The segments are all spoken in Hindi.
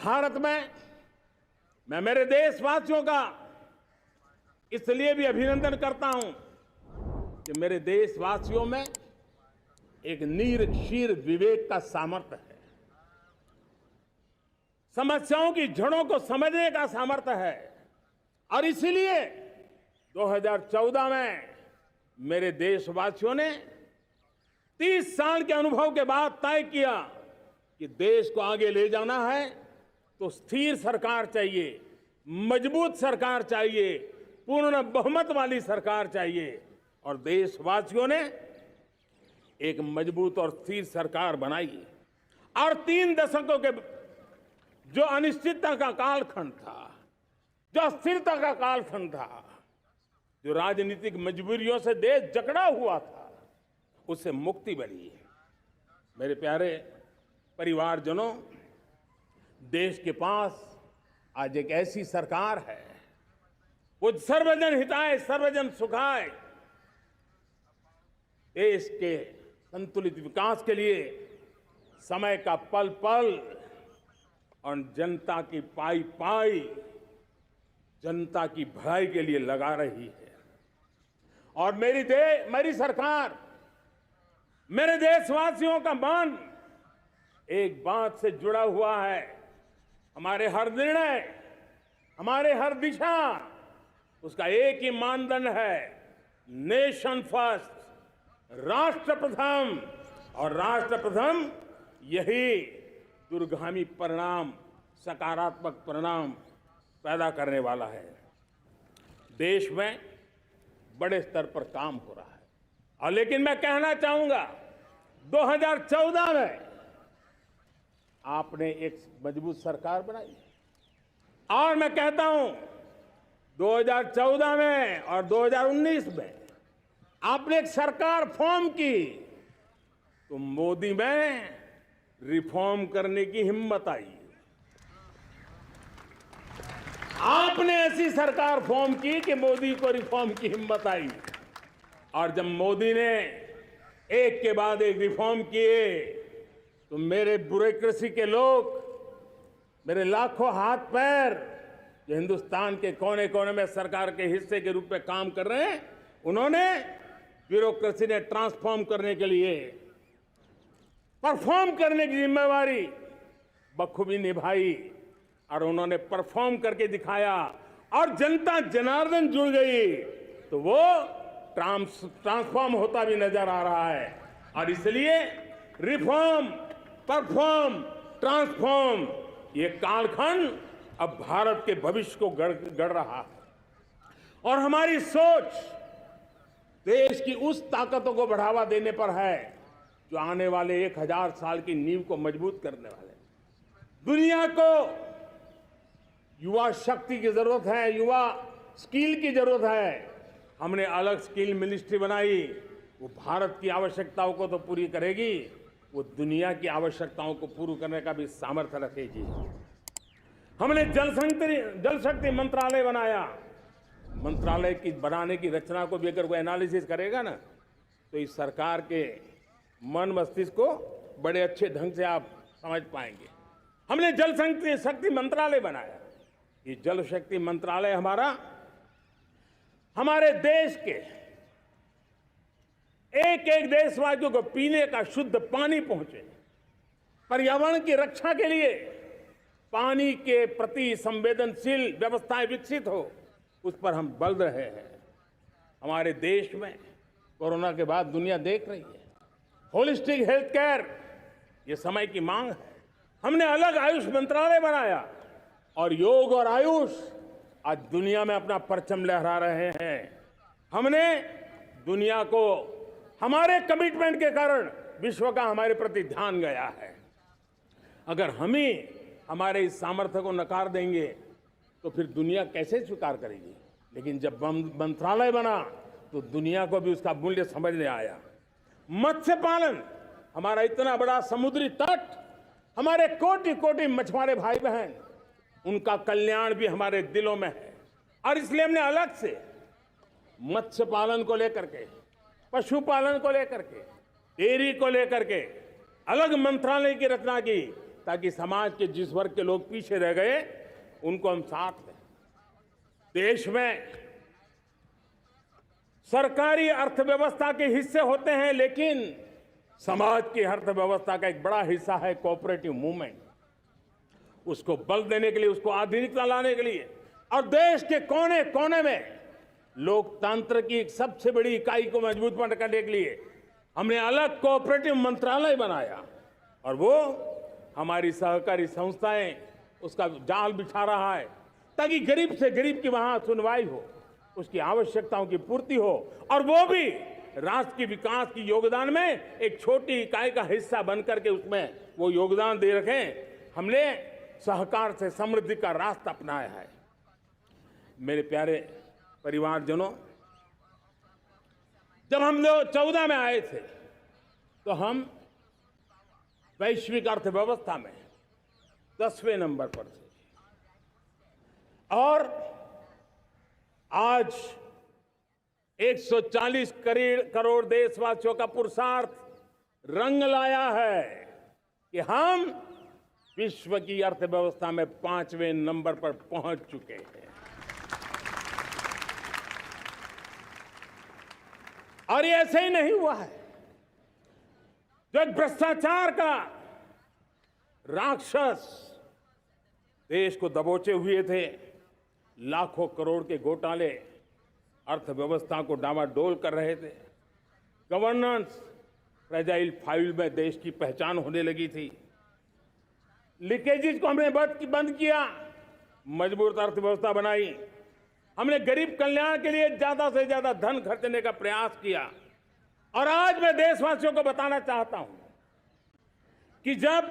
भारत में मैं मेरे देशवासियों का इसलिए भी अभिनंदन करता हूं कि मेरे देशवासियों में एक नीर क्षीर विवेक का सामर्थ्य है, समस्याओं की जड़ों को समझने का सामर्थ्य है। और इसीलिए 2014 में मेरे देशवासियों ने 30 साल के अनुभव के बाद तय किया कि देश को आगे ले जाना है तो स्थिर सरकार चाहिए, मजबूत सरकार चाहिए, पूर्ण बहुमत वाली सरकार चाहिए। और देशवासियों ने एक मजबूत और स्थिर सरकार बनाई। और 3 दशकों के जो अनिश्चितता का कालखंड था, जो अस्थिरता का कालखंड था, जो राजनीतिक मजबूरियों से देश जकड़ा हुआ था, उससे मुक्ति मिली। मेरे प्यारे परिवारजनों, देश के पास आज एक ऐसी सरकार है, वो सर्वजन हिताय सर्वजन सुखाय, देश के संतुलित विकास के लिए समय का पल पल और जनता की पाई पाई, जनता की भलाई के लिए लगा रही है। और मेरी सरकार, मेरे देशवासियों का मन एक बात से जुड़ा हुआ है। हमारे हर निर्णय, हमारे हर दिशा, उसका एक ही मानदंड है, नेशन फर्स्ट, राष्ट्र प्रथम। और राष्ट्र प्रथम यही दूरगामी परिणाम, सकारात्मक परिणाम पैदा करने वाला है। देश में बड़े स्तर पर काम हो रहा है। और लेकिन मैं कहना चाहूंगा, 2014 में आपने एक मजबूत सरकार बनाई। और मैं कहता हूं, 2014 में और 2019 में आपने एक सरकार फॉर्म की तो मोदी में रिफॉर्म करने की हिम्मत आई। आपने ऐसी सरकार फॉर्म की कि मोदी को रिफॉर्म की हिम्मत आई। और जब मोदी ने एक के बाद एक रिफॉर्म किए तो मेरे ब्यूरोक्रेसी के लोग, मेरे लाखों हाथ पैर जो हिंदुस्तान के कोने कोने में सरकार के हिस्से के रूप में काम कर रहे हैं, उन्होंने, ब्यूरोक्रेसी ने ट्रांसफॉर्म करने के लिए, परफॉर्म करने की जिम्मेवारी बखूबी निभाई। और उन्होंने परफॉर्म करके दिखाया और जनता जनार्दन जुड़ गई तो वो ट्रांसफॉर्म होता भी नजर आ रहा है। और इसलिए रिफॉर्म, परफॉर्म, ट्रांसफॉर्म, ये कालखंड अब भारत के भविष्य को गढ़ रहा है। और हमारी सोच देश की उस ताकतों को बढ़ावा देने पर है जो आने वाले 1000 साल की नींव को मजबूत करने वाले। दुनिया को युवा शक्ति की जरूरत है, युवा स्किल की जरूरत है। हमने अलग स्किल मिनिस्ट्री बनाई, वो भारत की आवश्यकताओं को तो पूरी करेगी, वो दुनिया की आवश्यकताओं को पूरी करने का भी सामर्थ्य रखेगी। हमने जल शक्ति मंत्रालय बनाया। मंत्रालय की बनाने की रचना को भी अगर कोई एनालिसिस करेगा ना, तो इस सरकार के मन मस्तिष्क को बड़े अच्छे ढंग से आप समझ पाएंगे। हमने जल शक्ति मंत्रालय बनाया। ये जल शक्ति मंत्रालय हमारे देश के एक एक देशवासियों को पीने का शुद्ध पानी पहुंचे, पर्यावरण की रक्षा के लिए पानी के प्रति संवेदनशील व्यवस्थाएं विकसित हो, उस पर हम बल रहे हैं। हमारे देश में कोरोना के बाद दुनिया देख रही है, होलिस्टिक हेल्थ केयर ये समय की मांग है। हमने अलग आयुष मंत्रालय बनाया और योग और आयुष आज दुनिया में अपना परचम लहरा रहे हैं। हमने दुनिया को हमारे कमिटमेंट के कारण विश्व का हमारे प्रति ध्यान गया है। अगर हम ही हमारे इस सामर्थ्य को नकार देंगे तो फिर दुनिया कैसे स्वीकार करेगी। लेकिन जब मंत्रालय बना तो दुनिया को भी उसका मूल्य समझने आया। मत्स्य पालन, हमारा इतना बड़ा समुद्री तट, हमारे कोटि कोटि मछुआरे भाई बहन, उनका कल्याण भी हमारे दिलों में है। और इसलिए हमने अलग से मत्स्य पालन को लेकर के, पशुपालन को लेकर के, डेयरी को लेकर के अलग मंत्रालय की रचना की ताकि समाज के जिस वर्ग के लोग पीछे रह गए उनको हम साथ दें। देश में सरकारी अर्थव्यवस्था के हिस्से होते हैं, लेकिन समाज की अर्थव्यवस्था का एक बड़ा हिस्सा है कोऑपरेटिव मूवमेंट। उसको बल देने के लिए, उसको आधुनिकता लाने के लिए और देश के कोने कोने में लोकतंत्र की एक सबसे बड़ी इकाई को मजबूत करने के लिए हमने अलग कोऑपरेटिव मंत्रालय बनाया और वो हमारी सहकारी संस्थाएं उसका जाल बिछा रहा है ताकि गरीब से गरीब की वहां सुनवाई हो, उसकी आवश्यकताओं की पूर्ति हो और वो भी राष्ट्र के विकास की योगदान में एक छोटी इकाई का हिस्सा बनकर के उसमें वो योगदान दे रखें। हमने सहकार से समृद्धि का रास्ता अपनाया है। मेरे प्यारे परिवारजनों, जब हम लोग 2014 में आए थे तो हम वैश्विक अर्थव्यवस्था में 10वें नंबर पर थे और आज 140 करोड़ देशवासियों का पुरुषार्थ रंग लाया है कि हम विश्व की अर्थव्यवस्था में 5वें नंबर पर पहुंच चुके हैं। और ये ऐसे ही नहीं हुआ है। जो एक भ्रष्टाचार का राक्षस देश को दबोचे हुए थे, लाखों करोड़ के घोटाले अर्थव्यवस्था को डामाडोल कर रहे थे, गवर्नेंस फ्रेजाइल फाइल में देश की पहचान होने लगी थी, लीकेजेस को हमने बंद किया, मजबूत अर्थव्यवस्था बनाई, हमने गरीब कल्याण के लिए ज्यादा से ज्यादा धन खर्चने का प्रयास किया। और आज मैं देशवासियों को बताना चाहता हूं कि जब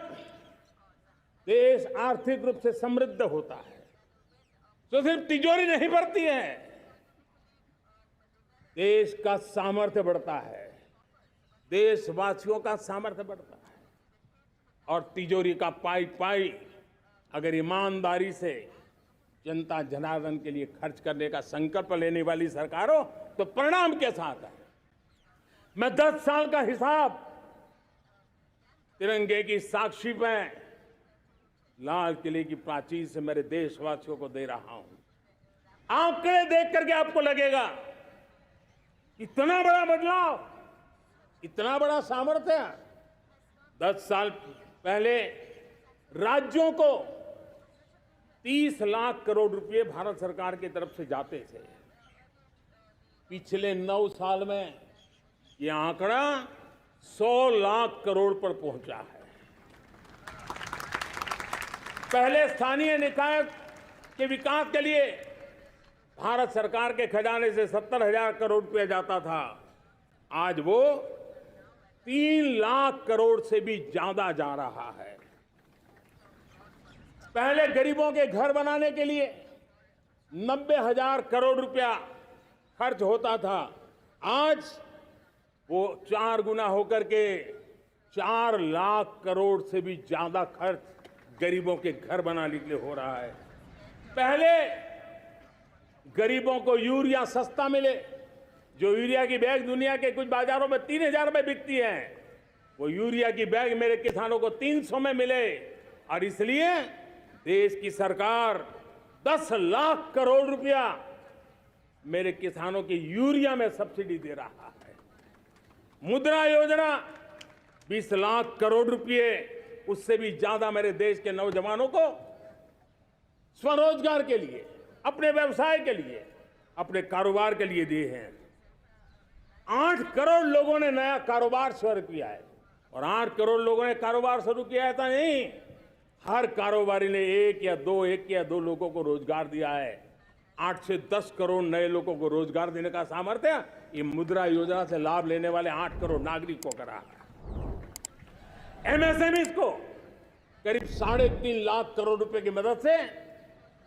देश आर्थिक रूप से समृद्ध होता है तो सिर्फ तिजोरी नहीं भरती है, देश का सामर्थ्य बढ़ता है, देशवासियों का सामर्थ्य बढ़ता है। और तिजोरी का पाई पाई अगर ईमानदारी से जनता जनार्दन के लिए खर्च करने का संकल्प लेने वाली सरकार हो तो परिणाम के साथ है। मैं 10 साल का हिसाब तिरंगे की साक्षी में लाल किले की प्राचीर से मेरे देशवासियों को दे रहा हूं। आंकड़े देख करके आपको लगेगा इतना बड़ा बदलाव, इतना बड़ा सामर्थ्य। 10 साल पहले राज्यों को 30 लाख करोड़ रुपए भारत सरकार की तरफ से जाते थे। पिछले 9 साल में यह आंकड़ा 100 लाख करोड़ पर पहुंचा है। पहले स्थानीय निकाय के विकास के लिए भारत सरकार के खजाने से 70,000 करोड़ रुपया जाता था, आज वो 3 लाख करोड़ से भी ज्यादा जा रहा है। पहले गरीबों के घर बनाने के लिए 90,000 करोड़ रुपया खर्च होता था, आज वो 4 गुना होकर के 4 लाख करोड़ से भी ज्यादा खर्च गरीबों के घर बनाने के लिए हो रहा है। पहले गरीबों को यूरिया सस्ता मिले, जो यूरिया की बैग दुनिया के कुछ बाजारों में 3,000 में बिकती है, वो यूरिया की बैग मेरे किसानों को 300 में मिले। और इसलिए देश की सरकार 10 लाख करोड़ रुपया मेरे किसानों की यूरिया में सब्सिडी दे रहा है। मुद्रा योजना 20 लाख करोड़ रुपए, उससे भी ज्यादा मेरे देश के नौजवानों को स्वरोजगार के लिए, अपने व्यवसाय के लिए, अपने कारोबार के लिए दिए हैं। 8 करोड़ लोगों ने नया कारोबार शुरू किया है। और 8 करोड़ लोगों ने कारोबार शुरू किया है तो नहीं, हर कारोबारी ने एक या दो लोगों को रोजगार दिया है। 8 से 10 करोड़ नए लोगों को रोजगार देने का सामर्थ्य ये मुद्रा योजना से लाभ लेने वाले 8 करोड़ नागरिक को करा है। एमएसएमई को करीब 3.5 लाख करोड़ रुपए की मदद से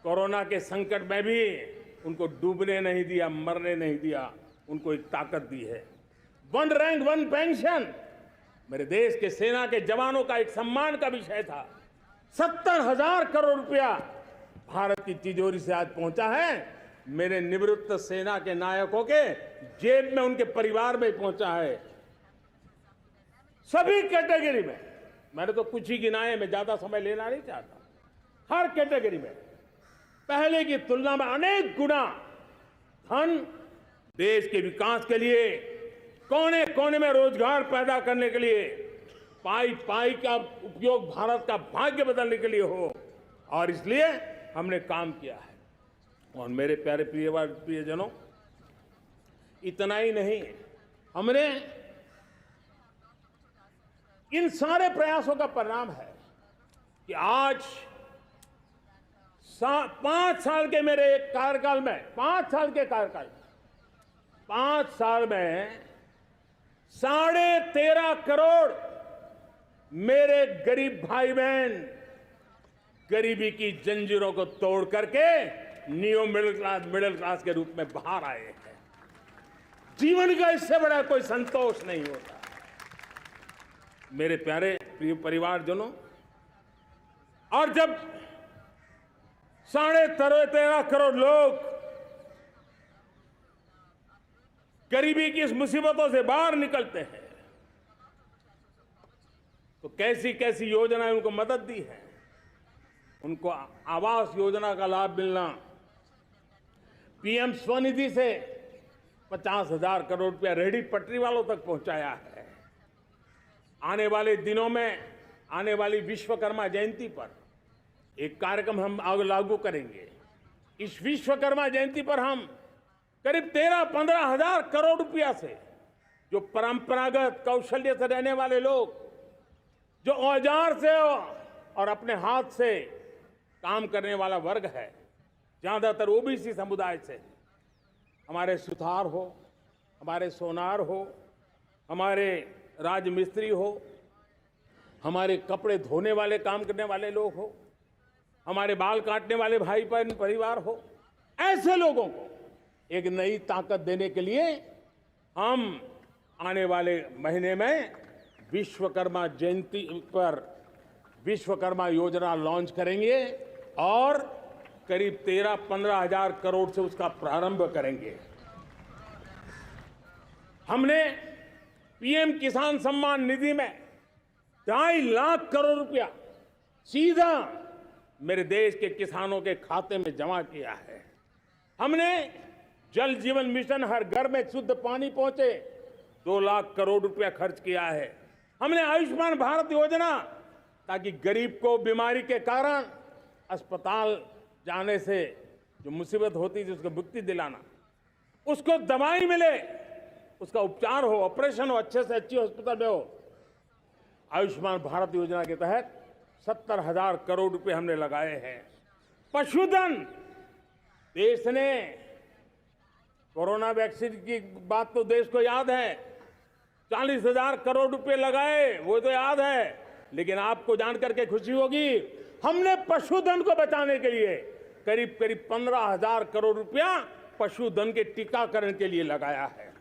कोरोना के संकट में भी उनको डूबने नहीं दिया, मरने नहीं दिया, उनको एक ताकत दी है। 1 रैंक 1 पेंशन मेरे देश के सेना के जवानों का एक सम्मान का विषय था। 70,000 करोड़ रुपया भारत की तिजोरी से आज पहुंचा है, मेरे निवृत्त सेना के नायकों के जेब में, उनके परिवार में पहुंचा है। सभी कैटेगरी में मैंने तो कुछ ही गिनाए, मैं ज्यादा समय लेना नहीं चाहता। हर कैटेगरी में पहले की तुलना में अनेक गुना धन देश के विकास के लिए, कोने कोने में रोजगार पैदा करने के लिए, पाई पाई का उपयोग भारत का भाग्य बदलने के लिए हो, और इसलिए हमने काम किया है। और मेरे प्यारे प्रियजनों, इतना ही नहीं, हमने इन सारे प्रयासों का परिणाम है कि आज 5 साल के मेरे कार्यकाल में, 5 साल के कार्यकाल में, 5 साल में 13.5 करोड़ मेरे गरीब भाई बहन गरीबी की जंजीरों को तोड़ करके नियो मिडिल क्लास के रूप में बाहर आए हैं। जीवन का इससे बड़ा कोई संतोष नहीं होता। मेरे प्यारे प्रिय परिवारजनों, और जब 13.5 करोड़ लोग गरीबी की इस मुसीबतों से बाहर निकलते हैं, तो कैसी कैसी योजनाएं उनको मदद दी है। उनको आवास योजना का लाभ मिलना, पीएम स्वनिधि से 50,000 करोड़ रुपया रेहड़ी पटरी वालों तक पहुंचाया है। आने वाले दिनों में, आने वाली विश्वकर्मा जयंती पर एक कार्यक्रम हम लागू करेंगे। इस विश्वकर्मा जयंती पर हम करीब 13-15 हजार करोड़ रुपया से, जो परंपरागत कौशल्य से रहने वाले लोग, जो औजार से और अपने हाथ से काम करने वाला वर्ग है, ज्यादातर ओबीसी समुदाय से, हमारे सुथार हो, हमारे सोनार हो, हमारे राजमिस्त्री हो, हमारे कपड़े धोने वाले काम करने वाले लोग हो, हमारे बाल काटने वाले भाई बहन परिवार हो, ऐसे लोगों को एक नई ताकत देने के लिए हम आने वाले महीने में विश्वकर्मा जयंती पर विश्वकर्मा योजना लॉन्च करेंगे और करीब 13-15 हजार करोड़ से उसका प्रारंभ करेंगे। हमने पीएम किसान सम्मान निधि में 2.5 लाख करोड़ रुपया सीधा मेरे देश के किसानों के खाते में जमा किया है। हमने जल जीवन मिशन, हर घर में शुद्ध पानी पहुंचे, 2 लाख करोड़ रुपया खर्च किया है। हमने आयुष्मान भारत योजना, ताकि गरीब को बीमारी के कारण अस्पताल जाने से जो मुसीबत होती थी उसको मुक्ति दिलाना, उसको दवाई मिले, उसका उपचार हो, ऑपरेशन हो, अच्छे से अच्छी हॉस्पिटल में हो। आयुष्मान भारत योजना के तहत 70,000 करोड़ रुपए हमने लगाए हैं। पशुधन, देश ने कोरोना वैक्सीन की बात तो देश को याद है, 40,000 करोड़ रुपए लगाए, वो तो याद है, लेकिन आपको जानकर के खुशी होगी, हमने पशुधन को बचाने के लिए करीब 15,000 करोड़ रुपया पशुधन के टीकाकरण के लिए लगाया है।